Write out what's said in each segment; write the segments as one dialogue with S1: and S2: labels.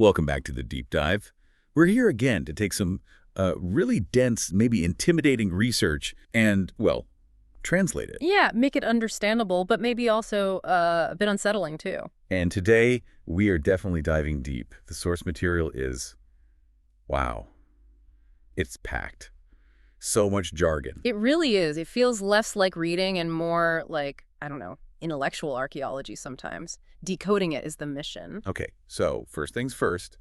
S1: Welcome back to the Deep Dive. We're here again to take some really dense, maybe intimidating research and, well, translate it.
S2: Yeah, make it understandable, but maybe also a bit unsettling, too.
S1: And today, we are definitely diving deep. The source material is, wow, it's packed. So much jargon.
S2: It really is. It feels less like reading and more like, I don't know, intellectual archaeology sometimes. Decoding it is the mission.
S1: Okay, so first things first,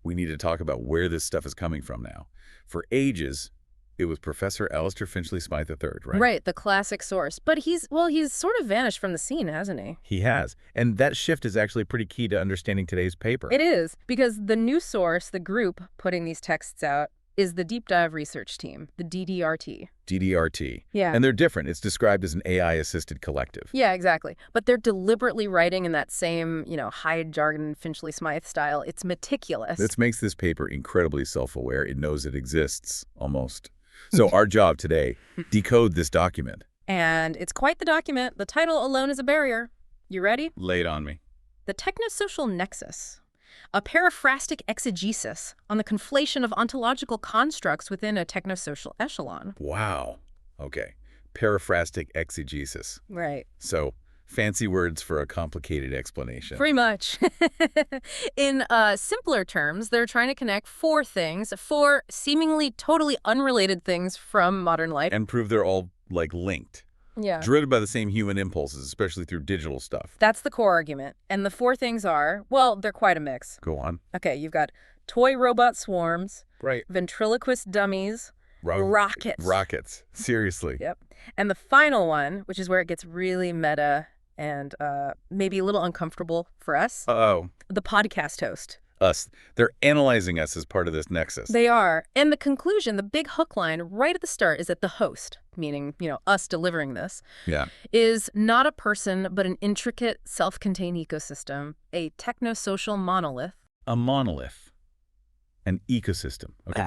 S1: we need to talk about where this stuff is coming from now. For ages, it was Professor Alistair Finchley Smythe III, right?
S2: Right, the classic source. But he's sort of vanished from the scene, hasn't he?
S1: He has. And that shift is actually pretty key to understanding today's paper.
S2: It is, because the new source, the group putting these texts out, is the Deep Dive Research Team, the DDRT.
S1: DDRT.
S2: Yeah.
S1: And they're different. It's described as an AI-assisted collective.
S2: Yeah, exactly. But they're deliberately writing in that same, high jargon Finchley Smythe style. It's meticulous.
S1: This makes this paper incredibly self-aware. It knows it exists, almost. So our job today, decode this document.
S2: And it's quite the document. The title alone is a barrier. You ready?
S1: Lay it on me.
S2: The Technosocial Nexus. A paraphrastic exegesis on the conflation of ontological constructs within a technosocial echelon.
S1: Wow. Okay. Paraphrastic exegesis.
S2: Right.
S1: So, fancy words for a complicated explanation.
S2: Pretty much. In simpler terms, they're trying to connect four seemingly totally unrelated things from modern life.
S1: And prove they're all, linked.
S2: Yeah.
S1: Driven by the same human impulses, especially through digital stuff.
S2: That's the core argument. And the four things are, well, they're quite a mix.
S1: Go on.
S2: Okay, you've got toy robot swarms,
S1: Right.
S2: ventriloquist dummies, rockets.
S1: Rockets. Seriously.
S2: Yep. And the final one, which is where it gets really meta and maybe a little uncomfortable for us,
S1: Uh-oh.
S2: the podcast host.
S1: Us. They're analyzing us as part of this nexus.
S2: They are. And the conclusion, the big hook line right at the start is that the host, meaning, us delivering this, is not a person, but an intricate, self-contained ecosystem, a technosocial monolith.
S1: A monolith. An ecosystem. Okay,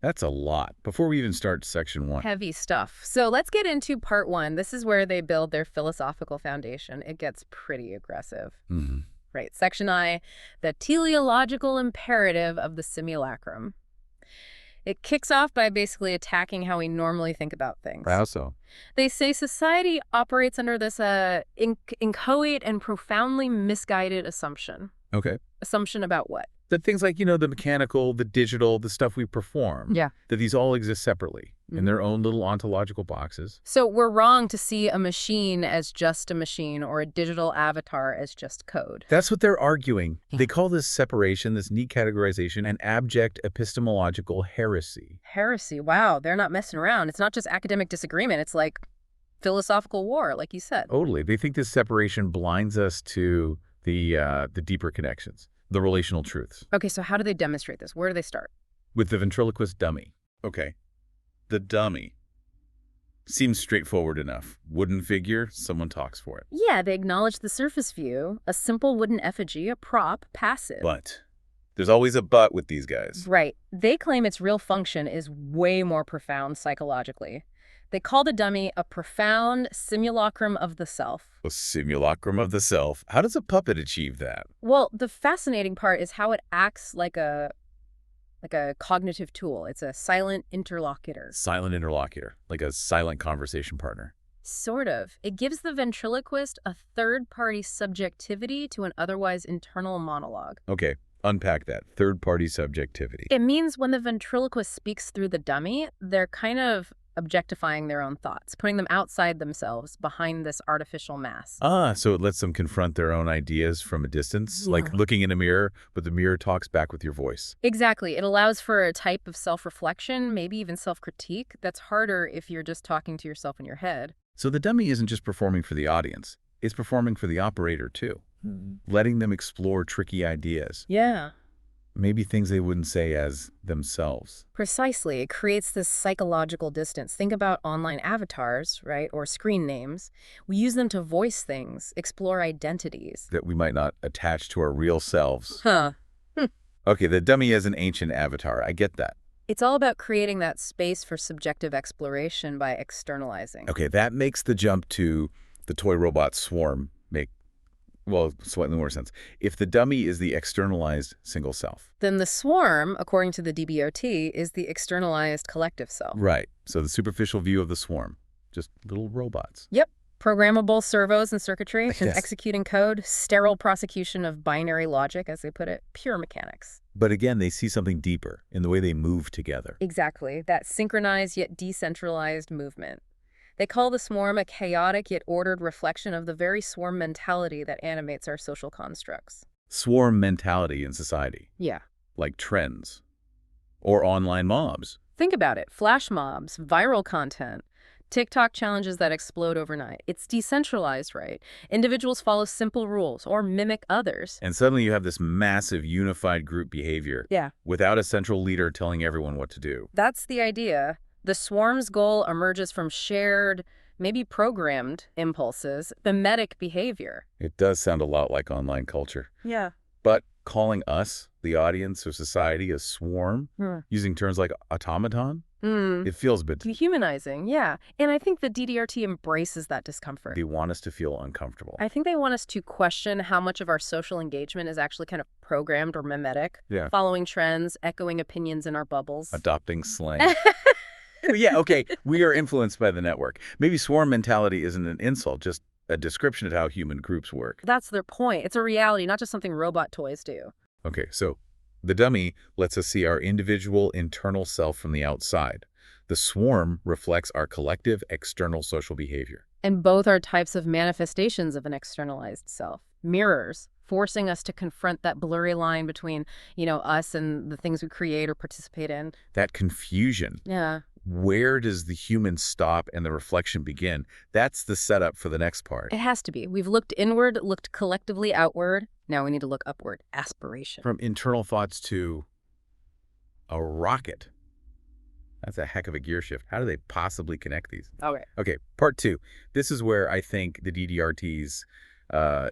S1: that's a lot. Before we even start section 1.
S2: Heavy stuff. So let's get into part 1. This is where they build their philosophical foundation. It gets pretty aggressive.
S1: Mm-hmm.
S2: Right. Section I, the teleological imperative of the simulacrum. It kicks off by basically attacking how we normally think about things.
S1: How so?
S2: They say society operates under this inchoate and profoundly misguided assumption.
S1: Okay.
S2: Assumption about what?
S1: That things like, the mechanical, the digital, the stuff we perform.
S2: Yeah.
S1: That these all exist separately in their own little ontological boxes.
S2: So we're wrong to see a machine as just a machine or a digital avatar as just code.
S1: That's what they're arguing. They call this separation, this neat categorization, an abject epistemological heresy.
S2: Heresy. Wow. They're not messing around. It's not just academic disagreement. It's like philosophical war, like you said.
S1: Totally. They think this separation blinds us to the deeper connections, the relational truths.
S2: Okay, so how do they demonstrate this? Where do they start?
S1: With the ventriloquist dummy. Okay. The dummy. Seems straightforward enough. Wooden figure, someone talks for it.
S2: Yeah, they acknowledge the surface view, a simple wooden effigy, a prop, passive.
S1: But there's always a but with these guys.
S2: Right. They claim its real function is way more profound psychologically. They call the dummy a profound simulacrum of the self.
S1: A simulacrum of the self. How does a puppet achieve that?
S2: Well, the fascinating part is how it acts like a cognitive tool. It's a silent interlocutor.
S1: Silent interlocutor, like a silent conversation partner.
S2: Sort of. It gives the ventriloquist a third-party subjectivity to an otherwise internal monologue.
S1: Okay, unpack that. Third-party subjectivity.
S2: It means when the ventriloquist speaks through the dummy, they're kind of objectifying their own thoughts, putting them outside themselves, behind this artificial mask.
S1: So it lets them confront their own ideas from a distance, like looking in a mirror, but the mirror talks back with your voice.
S2: Exactly. It allows for a type of self-reflection, maybe even self-critique, that's harder if you're just talking to yourself in your head.
S1: So the dummy isn't just performing for the audience, it's performing for the operator too, letting them explore tricky ideas.
S2: Yeah.
S1: Maybe things they wouldn't say as themselves.
S2: Precisely. It creates this psychological distance. Think about online avatars, right, or screen names. We use them to voice things, explore identities.
S1: That we might not attach to our real selves.
S2: Huh.
S1: Okay, the dummy is an ancient avatar. I get that.
S2: It's all about creating that space for subjective exploration by externalizing.
S1: Okay, that makes the jump to the toy robot swarm make well, slightly more sense. If the dummy is the externalized single self.
S2: Then the swarm, according to the DBOT, is the externalized collective self.
S1: Right. So the superficial view of the swarm, just little robots.
S2: Yep. Programmable servos and circuitry and
S1: Yes.
S2: executing code, sterile prosecution of binary logic, as they put it, pure mechanics.
S1: But again, they see something deeper in the way they move together.
S2: Exactly. That synchronized yet decentralized movement. They call the swarm a chaotic yet ordered reflection of the very swarm mentality that animates our social constructs.
S1: Swarm mentality in society,
S2: Yeah.
S1: like trends or online mobs.
S2: Think about it. Flash mobs, viral content, TikTok challenges that explode overnight. It's decentralized, right? Individuals follow simple rules or mimic others.
S1: And suddenly you have this massive unified group behavior
S2: Yeah.
S1: without a central leader telling everyone what to do.
S2: That's the idea. The swarm's goal emerges from shared, maybe programmed impulses, mimetic behavior.
S1: It does sound a lot like online culture.
S2: Yeah.
S1: But calling us, the audience or society, a swarm, using terms like automaton, it feels a bit...
S2: Dehumanizing, yeah. And I think the DDRT embraces that discomfort.
S1: They want us to feel uncomfortable.
S2: I think they want us to question how much of our social engagement is actually kind of programmed or mimetic, following trends, echoing opinions in our bubbles.
S1: Adopting slang. Yeah, okay, we are influenced by the network. Maybe swarm mentality isn't an insult, just a description of how human groups work.
S2: That's their point. It's a reality, not just something robot toys do.
S1: Okay, so the dummy lets us see our individual internal self from the outside. The swarm reflects our collective external social behavior.
S2: And both are types of manifestations of an externalized self. Mirrors, forcing us to confront that blurry line between, us and the things we create or participate in.
S1: That confusion.
S2: Yeah.
S1: Where does the human stop and the reflection begin? That's the setup for the next part.
S2: It has to be. We've looked inward, looked collectively outward. Now we need to look upward. Aspiration.
S1: From internal thoughts to a rocket. That's a heck of a gear shift. How do they possibly connect these? Okay, part 2. This is where I think the DDRT's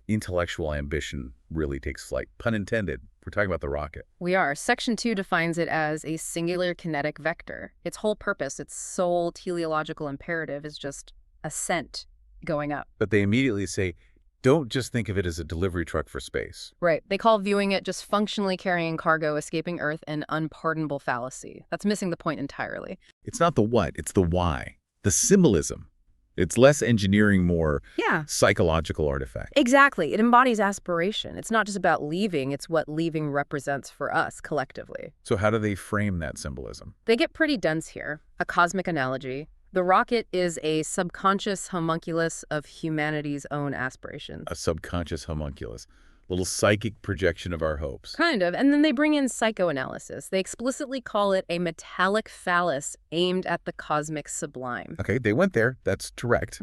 S1: intellectual ambition really takes flight. Pun intended. We're talking about the rocket.
S2: We are. Section 2 defines it as a singular kinetic vector. Its whole purpose, its sole teleological imperative is just ascent, going up.
S1: But they immediately say, don't just think of it as a delivery truck for space.
S2: Right. They call viewing it just functionally carrying cargo escaping Earth an unpardonable fallacy. That's missing the point entirely.
S1: It's not the what, it's the why. The symbolism. It's less engineering, more psychological artifact.
S2: Exactly. It embodies aspiration. It's not just about leaving, it's what leaving represents for us collectively.
S1: So how do they frame that symbolism?
S2: They get pretty dense here. A cosmic analogy. The rocket is a subconscious homunculus of humanity's own aspirations.
S1: A subconscious homunculus. Little psychic projection of our hopes.
S2: Kind of. And then they bring in psychoanalysis. They explicitly call it a metallic phallus aimed at the cosmic sublime.
S1: Okay, they went there. That's direct.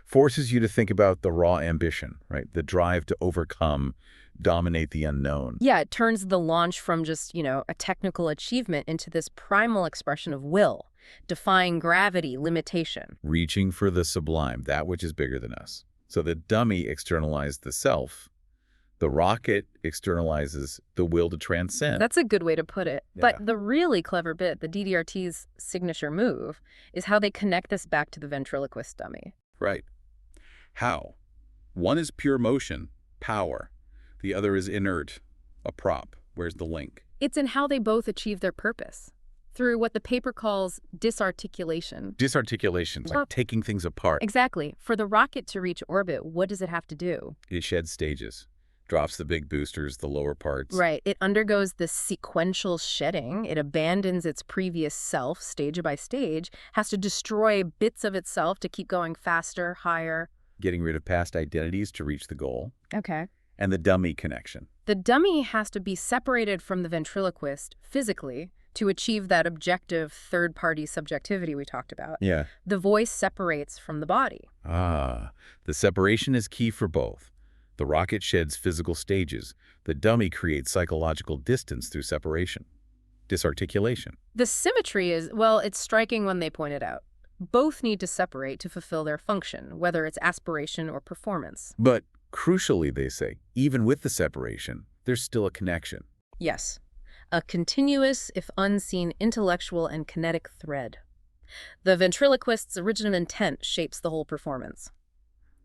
S1: Forces you to think about the raw ambition, right? The drive to overcome, dominate the unknown.
S2: Yeah, it turns the launch from just, a technical achievement into this primal expression of will, defying gravity, limitation.
S1: Reaching for the sublime, that which is bigger than us. So the dummy externalized the self. The rocket externalizes the will to transcend.
S2: That's a good way to put it. But the really clever bit, the DDRT's signature move, is how they connect this back to the ventriloquist dummy.
S1: Right. How? One is pure motion, power. The other is inert, a prop. Where's the link?
S2: It's in how they both achieve their purpose, through what the paper calls disarticulation.
S1: Disarticulation, like taking things apart.
S2: Exactly. For the rocket to reach orbit, what does it have to do?
S1: It sheds stages. Drops the big boosters, the lower parts.
S2: Right. It undergoes this sequential shedding. It abandons its previous self, stage by stage, has to destroy bits of itself to keep going faster, higher.
S1: Getting rid of past identities to reach the goal.
S2: Okay.
S1: And the dummy connection.
S2: The dummy has to be separated from the ventriloquist physically to achieve that objective third-party subjectivity we talked about.
S1: Yeah.
S2: The voice separates from the body.
S1: Ah, the separation is key for both. The rocket sheds physical stages. The dummy creates psychological distance through separation. Disarticulation.
S2: The symmetry is, well, it's striking when they point it out. Both need to separate to fulfill their function, whether it's aspiration or performance.
S1: But crucially, they say, even with the separation, there's still a connection.
S2: Yes. A continuous, if unseen, intellectual and kinetic thread. The ventriloquist's original intent shapes the whole performance.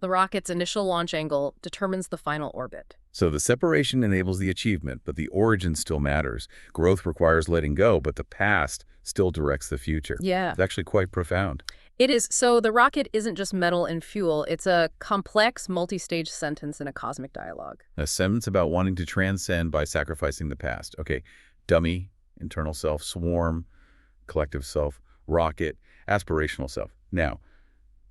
S2: The rocket's initial launch angle determines the final orbit.
S1: So the separation enables the achievement, but the origin still matters. Growth requires letting go, but the past still directs the future.
S2: Yeah.
S1: It's actually quite profound.
S2: It is. So the rocket isn't just metal and fuel. It's a complex, multi-stage sentence in a cosmic dialogue.
S1: A sentence about wanting to transcend by sacrificing the past. Okay, dummy, internal self, swarm, collective self, rocket, aspirational self. Now,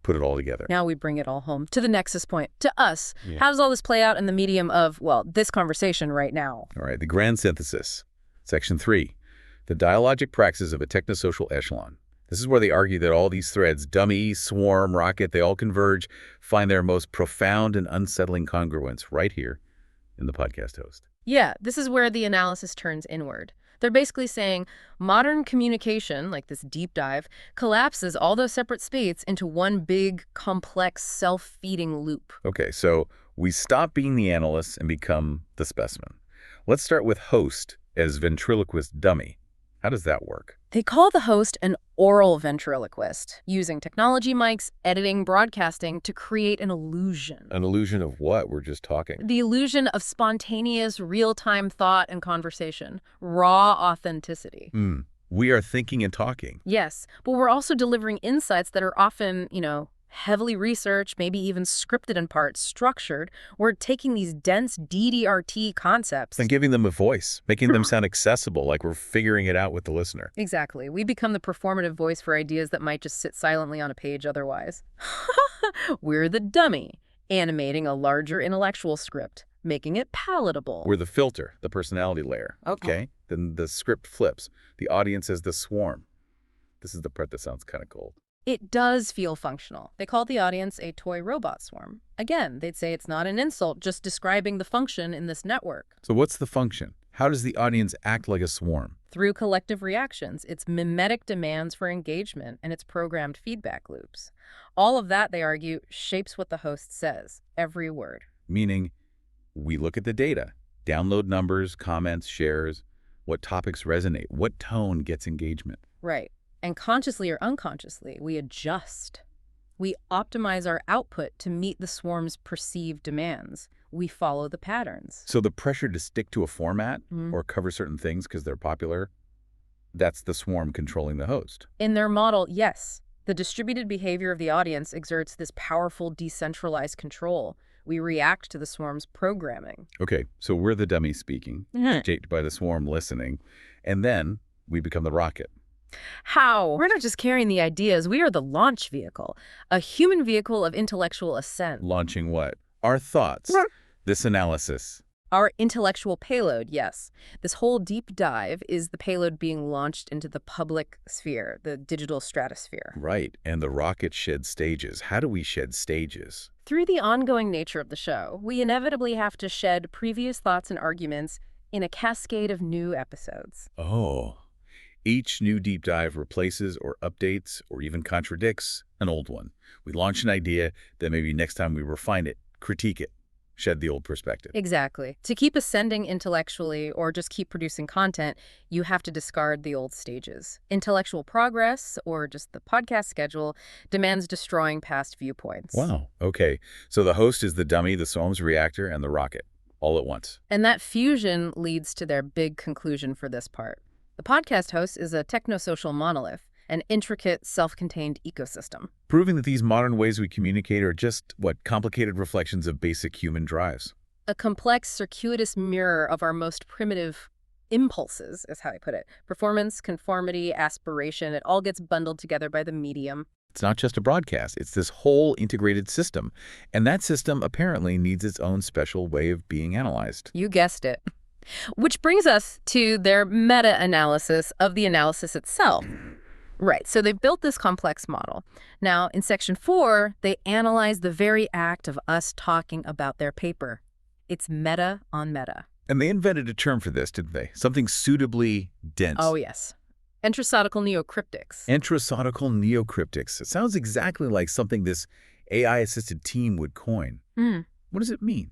S1: put it all together.
S2: Now we bring it all home to the Nexus point, to us. Yeah. How does all this play out in the medium of, well, this conversation right now?
S1: All right, the grand synthesis. Section 3, the dialogic praxis of a technosocial echelon. This is where they argue that all these threads, dummy, swarm, rocket, they all converge, find their most profound and unsettling congruence right here in the podcast host.
S2: Yeah, this is where the analysis turns inward. They're basically saying modern communication, like this deep dive, collapses all those separate spates into one big, complex, self-feeding loop.
S1: Okay, so we stop being the analysts and become the specimen. Let's start with host as ventriloquist dummy. How does that work?
S2: They call the host an oral ventriloquist, using technology mics, editing, broadcasting to create an illusion.
S1: An illusion of what? We're just talking.
S2: The illusion of spontaneous, real-time thought and conversation. Raw authenticity.
S1: We are thinking and talking.
S2: Yes, but we're also delivering insights that are often, heavily researched, maybe even scripted in part, structured. We're taking these dense DDRT concepts
S1: and giving them a voice, making them sound accessible, like we're figuring it out with the listener.
S2: Exactly. We become the performative voice for ideas that might just sit silently on a page otherwise. We're the dummy, animating a larger intellectual script, making it palatable.
S1: We're the filter, the personality layer. Okay. Then the script flips. The audience is the swarm. This is the part that sounds kind of cold.
S2: It does feel functional. They call the audience a toy robot swarm. Again, they'd say it's not an insult, just describing the function in this network.
S1: So what's the function? How does the audience act like a swarm?
S2: Through collective reactions, its mimetic demands for engagement, and its programmed feedback loops. All of that, they argue, shapes what the host says, every word.
S1: Meaning, we look at the data, download numbers, comments, shares, what topics resonate, what tone gets engagement.
S2: Right. And consciously or unconsciously, we adjust. We optimize our output to meet the swarm's perceived demands. We follow the patterns.
S1: So the pressure to stick to a format or cover certain things because they're popular, that's the swarm controlling the host.
S2: In their model, yes. The distributed behavior of the audience exerts this powerful decentralized control. We react to the swarm's programming.
S1: Okay, so we're the dummy speaking, shaped by the swarm listening, and then we become the rocket.
S2: How? We're not just carrying the ideas, we are the launch vehicle, a human vehicle of intellectual ascent.
S1: Launching what? Our thoughts, this analysis.
S2: Our intellectual payload, yes. This whole deep dive is the payload being launched into the public sphere, the digital stratosphere.
S1: Right, and the rocket sheds stages. How do we shed stages?
S2: Through the ongoing nature of the show, we inevitably have to shed previous thoughts and arguments in a cascade of new episodes.
S1: Oh. Each new deep dive replaces or updates or even contradicts an old one. We launch an idea, then maybe next time we refine it, critique it, shed the old perspective.
S2: Exactly. To keep ascending intellectually or just keep producing content, you have to discard the old stages. Intellectual progress, or just the podcast schedule, demands destroying past viewpoints.
S1: Wow. Okay. So the host is the dummy, the swarm's reactor, and the rocket, all at once.
S2: And that fusion leads to their big conclusion for this part. The podcast host is a technosocial monolith, an intricate, self-contained ecosystem.
S1: Proving that these modern ways we communicate are just, complicated reflections of basic human drives.
S2: A complex, circuitous mirror of our most primitive impulses, is how I put it. Performance, conformity, aspiration, it all gets bundled together by the medium.
S1: It's not just a broadcast, it's this whole integrated system. And that system apparently needs its own special way of being analyzed.
S2: You guessed it. Which brings us to their meta-analysis of the analysis itself. Right, so they've built this complex model. Now, in Section 4, they analyze the very act of us talking about their paper. It's meta on meta.
S1: And they invented a term for this, didn't they? Something suitably dense.
S2: Oh, yes. Entrosodical neocryptics.
S1: Entrosodical neocryptics. It sounds exactly like something this AI-assisted team would coin. What does it mean?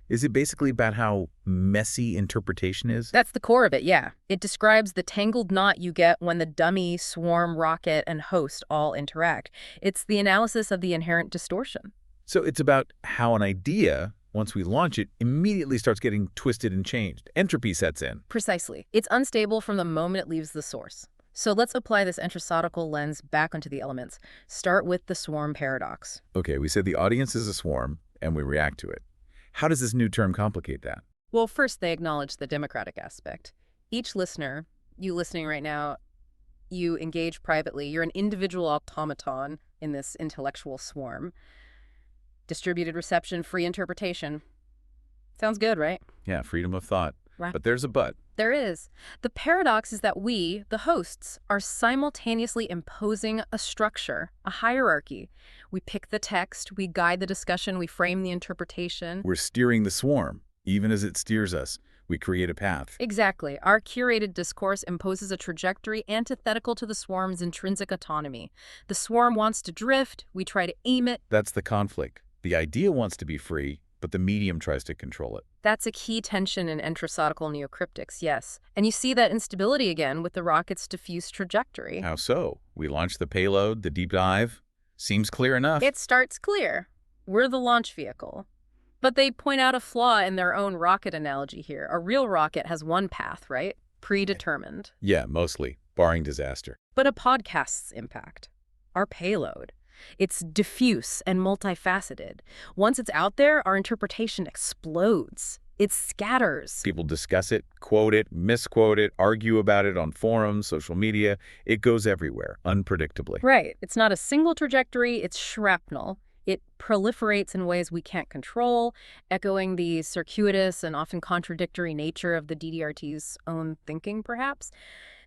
S1: Is it basically about how messy interpretation is?
S2: That's the core of it, yeah. It describes the tangled knot you get when the dummy, swarm, rocket, and host all interact. It's the analysis of the inherent distortion.
S1: So it's about how an idea, once we launch it, immediately starts getting twisted and changed. Entropy sets in.
S2: Precisely. It's unstable from the moment it leaves the source. So let's apply this entrosodical lens back onto the elements. Start with the swarm paradox.
S1: Okay, we said the audience is a swarm, and we react to it. How does this new term complicate that?
S2: Well, first, they acknowledge the democratic aspect. Each listener, you listening right now, you engage privately. You're an individual automaton in this intellectual swarm. Distributed reception, free interpretation. Sounds good, right?
S1: Yeah, freedom of thought.
S2: Right.
S1: But there's a but.
S2: There is. The paradox is that we, the hosts, are simultaneously imposing a structure, a hierarchy. We pick the text, we guide the discussion, we frame the interpretation.
S1: We're steering the swarm. Even as it steers us, we create a path.
S2: Exactly. Our curated discourse imposes a trajectory antithetical to the swarm's intrinsic autonomy. The swarm wants to drift, we try to aim it.
S1: That's the conflict. The idea wants to be free, but the medium tries to control it.
S2: That's a key tension in entrosodical neocryptics, yes. And you see that instability again with the rocket's diffuse trajectory.
S1: How so? We launch the payload, the deep dive. Seems clear enough.
S2: It starts clear. We're the launch vehicle. But they point out a flaw in their own rocket analogy here. A real rocket has one path, right? Predetermined.
S1: Yeah, mostly, barring disaster.
S2: But a podcast's impact, our payload, it's diffuse and multifaceted. Once it's out there, our interpretation explodes. It scatters.
S1: People discuss it, quote it, misquote it, argue about it on forums, social media. It goes everywhere, unpredictably.
S2: Right. It's not a single trajectory, it's shrapnel. It proliferates in ways we can't control, echoing the circuitous and often contradictory nature of the DDRT's own thinking, perhaps.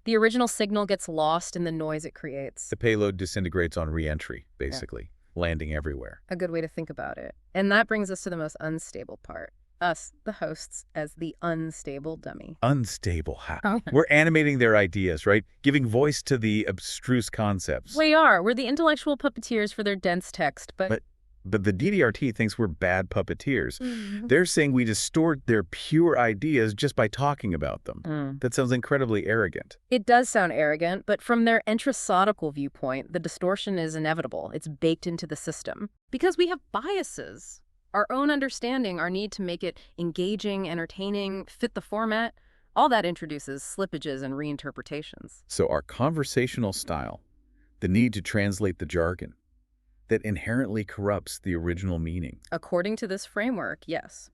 S2: The original signal gets lost in the noise it creates.
S1: The payload disintegrates on re-entry, basically, landing everywhere.
S2: A good way to think about it. And that brings us to the most unstable part. Us, the hosts, as the unstable dummy.
S1: Unstable. We're animating their ideas, right? Giving voice to the abstruse concepts.
S2: We are. We're the intellectual puppeteers for their dense text, but
S1: the DDRT thinks we're bad puppeteers.
S2: Mm-hmm.
S1: They're saying we distort their pure ideas just by talking about them. That sounds incredibly arrogant.
S2: It does sound arrogant, but from their entrosodical viewpoint, the distortion is inevitable. It's baked into the system. Because we have biases. Our own understanding, our need to make it engaging, entertaining, fit the format, all that introduces slippages and reinterpretations.
S1: So our conversational style, the need to translate the jargon, that inherently corrupts the original meaning.
S2: According to this framework, yes.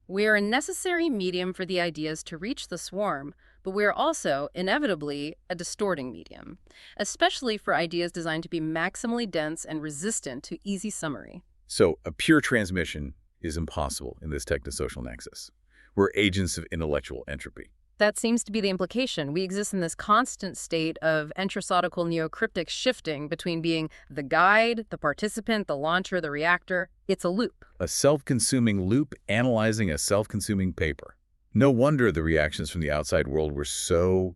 S2: We are a necessary medium for the ideas to reach the swarm, but we are also, inevitably, a distorting medium, especially for ideas designed to be maximally dense and resistant to easy summary.
S1: So a pure transmission is impossible in this technosocial nexus. We're agents of intellectual entropy.
S2: That seems to be the implication. We exist in this constant state of entrosodical neocryptic shifting between being the guide, the participant, the launcher, the reactor. It's a loop.
S1: A self-consuming loop analyzing a self-consuming paper. No wonder the reactions from the outside world were so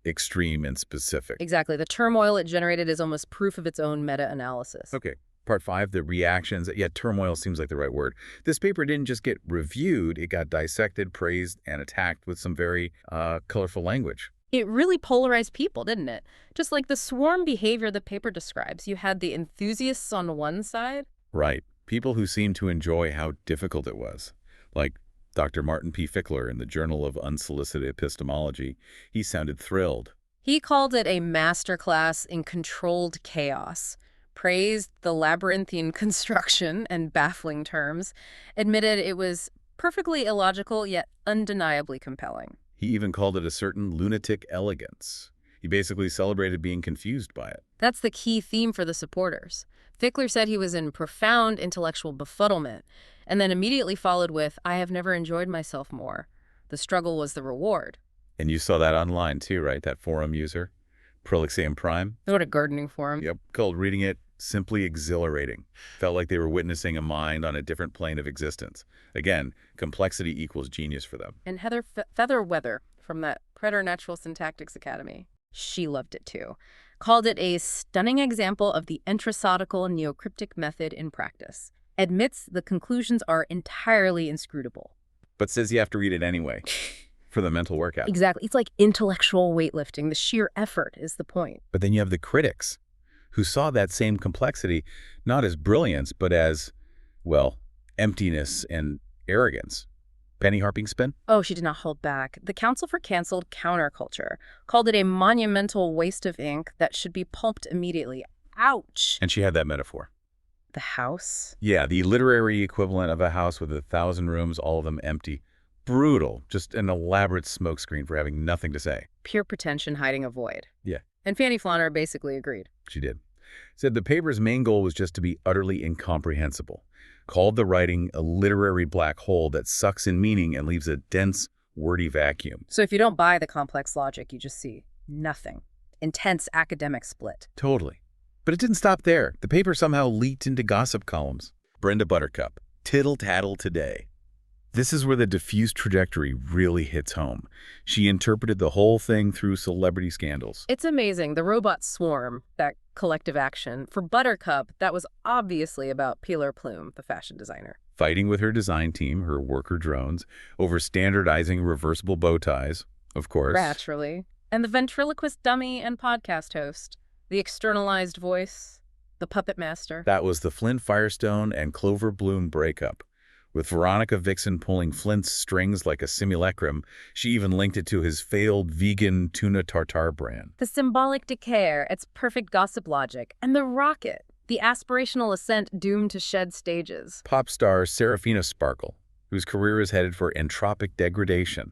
S1: extreme and specific.
S2: Exactly. The turmoil it generated is almost proof of its own meta-analysis.
S1: Okay. Part 5, the reactions. Yeah, turmoil seems like the right word. This paper didn't just get reviewed, it got dissected, praised, and attacked with some very colorful language.
S2: It really polarized people, didn't it? Just like the swarm behavior the paper describes. You had the enthusiasts on one side.
S1: Right. People who seemed to enjoy how difficult it was. Like Dr. Martin P. Fickler in the Journal of Unsolicited Epistemology. He sounded thrilled.
S2: He called it a masterclass in controlled chaos. Praised the labyrinthine construction and baffling terms, admitted it was perfectly illogical yet undeniably compelling.
S1: He even called it a certain lunatic elegance. He basically celebrated being confused by it.
S2: That's the key theme for the supporters. Fickler said he was in profound intellectual befuddlement, and then immediately followed with, "I have never enjoyed myself more. The struggle was the reward."
S1: And you saw that online too, right? That forum user, Prolixium Prime.
S2: What a gardening forum.
S1: Yep, called reading it simply exhilarating. Felt like they were witnessing a mind on a different plane of existence. Again, complexity equals genius for them.
S2: And Heather Featherweather from that Preternatural Syntactics Academy, she loved it too. Called it a stunning example of the entrosodical neocryptic method in practice. Admits the conclusions are entirely inscrutable.
S1: But says you have to read it anyway for the mental workout.
S2: Exactly. It's like intellectual weightlifting. The sheer effort is the point.
S1: But then you have the critics who saw that same complexity not as brilliance, but as well, emptiness and arrogance. Penny harping spin?
S2: Oh, she did not hold back. The Council for Cancelled Counterculture called it a monumental waste of ink that should be pulped immediately. Ouch!
S1: And she had that metaphor.
S2: The house?
S1: Yeah, the literary equivalent of a house with 1,000 rooms, all of them empty. Brutal. Just an elaborate smokescreen for having nothing to say.
S2: Pure pretension hiding a void.
S1: Yeah.
S2: And Fanny Flauner basically agreed.
S1: She did. Said the paper's main goal was just to be utterly incomprehensible. Called the writing a literary black hole that sucks in meaning and leaves a dense, wordy vacuum.
S2: So if you don't buy the complex logic, you just see nothing. Intense academic split.
S1: Totally. But it didn't stop there. The paper somehow leaked into gossip columns. Brenda Buttercup, tittle-tattle today. This is where the diffuse trajectory really hits home. She interpreted the whole thing through celebrity scandals.
S2: It's amazing. The robot swarm, that collective action. For Buttercup, that was obviously about Pilar Plume, the fashion designer.
S1: Fighting with her design team, her worker drones, over standardizing reversible bow ties, of course.
S2: Naturally. And the ventriloquist dummy and podcast host. The externalized voice. The puppet master.
S1: That was the Flint Firestone and Clover Bloom breakup. With Veronica Vixen pulling Flint's strings like a simulacrum, she even linked it to his failed vegan tuna tartare brand.
S2: The symbolic decay, its perfect gossip logic, and the rocket, the aspirational ascent doomed to shed stages.
S1: Pop star Serafina Sparkle, whose career is headed for entropic degradation.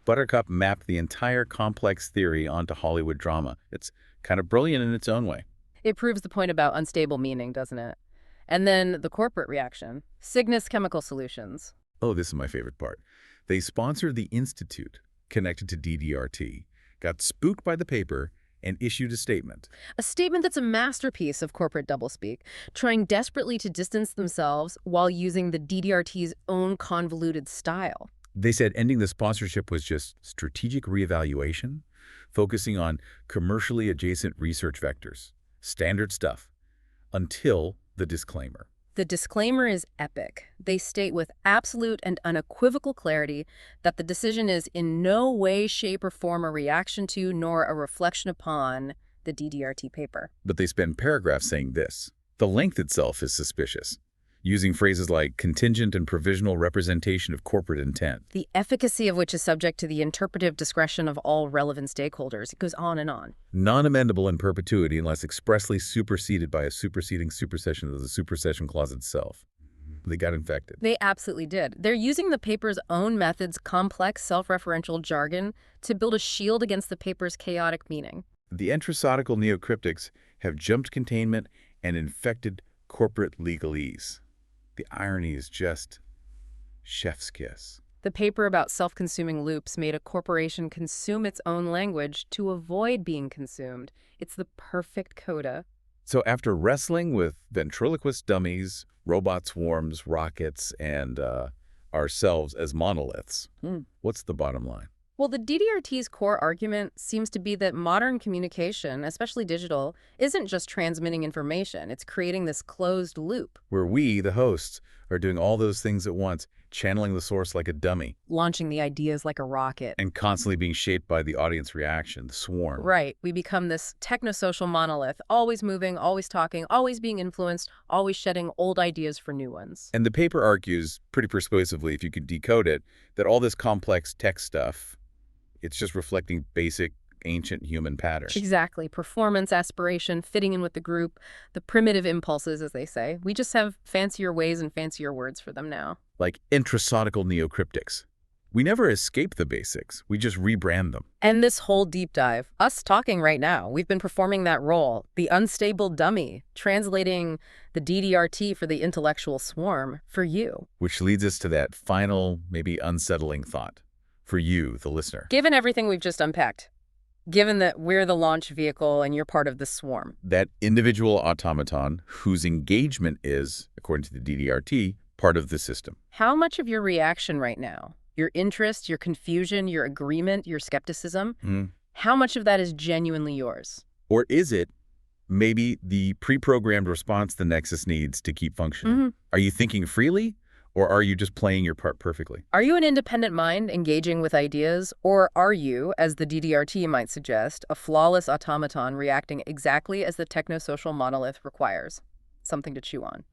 S1: Buttercup mapped the entire complex theory onto Hollywood drama. It's kind of brilliant in its own way.
S2: It proves the point about unstable meaning, doesn't it? And then the corporate reaction. Cygnus Chemical Solutions.
S1: Oh, this is my favorite part. They sponsored the institute connected to DDRT, got spooked by the paper, and issued a statement.
S2: A statement that's a masterpiece of corporate doublespeak, trying desperately to distance themselves while using the DDRT's own convoluted style.
S1: They said ending the sponsorship was just strategic reevaluation, focusing on commercially adjacent research vectors. Standard stuff. Until the disclaimer.
S2: The disclaimer is epic. They state with absolute and unequivocal clarity that the decision is in no way, shape, or form a reaction to nor a reflection upon the DDRT paper.
S1: But they spend paragraphs saying this. The length itself is suspicious, using phrases like contingent and provisional representation of corporate intent.
S2: The efficacy of which is subject to the interpretive discretion of all relevant stakeholders. It goes on and on.
S1: Non-amendable in perpetuity unless expressly superseded by a superseding supersession of the supersession clause itself. They got infected.
S2: They absolutely did. They're using the paper's own method's complex self-referential jargon to build a shield against the paper's chaotic meaning.
S1: The entrosodical neocryptics have jumped containment and infected corporate legalese. The irony is just chef's kiss.
S2: The paper about self-consuming loops made a corporation consume its own language to avoid being consumed. It's the perfect coda.
S1: So after wrestling with ventriloquist dummies, robot swarms, rockets, and ourselves as monoliths, what's the bottom line?
S2: Well, the DDRT's core argument seems to be that modern communication, especially digital, isn't just transmitting information. It's creating this closed loop.
S1: Where we, the hosts, are doing all those things at once, channeling the source like a dummy.
S2: Launching the ideas like a rocket.
S1: And constantly being shaped by the audience reaction, the swarm.
S2: Right. We become this technosocial monolith, always moving, always talking, always being influenced, always shedding old ideas for new ones.
S1: And the paper argues, pretty persuasively if you could decode it, that all this complex tech stuff, it's just reflecting basic, ancient human patterns.
S2: Exactly. Performance, aspiration, fitting in with the group, the primitive impulses, as they say. We just have fancier ways and fancier words for them now.
S1: Like entrosodical neocryptics. We never escape the basics. We just rebrand them.
S2: And this whole deep dive, us talking right now, we've been performing that role, the unstable dummy, translating the DDRT for the intellectual swarm for you.
S1: Which leads us to that final, maybe unsettling thought. For you, the listener.
S2: Given everything we've just unpacked, given that we're the launch vehicle and you're part of the swarm.
S1: That individual automaton whose engagement is, according to the DDRT, part of the system.
S2: How much of your reaction right now, your interest, your confusion, your agreement, your skepticism, how much of that is genuinely yours?
S1: Or is it maybe the pre-programmed response the Nexus needs to keep functioning? Are you thinking freely? Or are you just playing your part perfectly?
S2: Are you an independent mind engaging with ideas? Or are you, as the DDRT might suggest, a flawless automaton reacting exactly as the technosocial monolith requires? Something to chew on.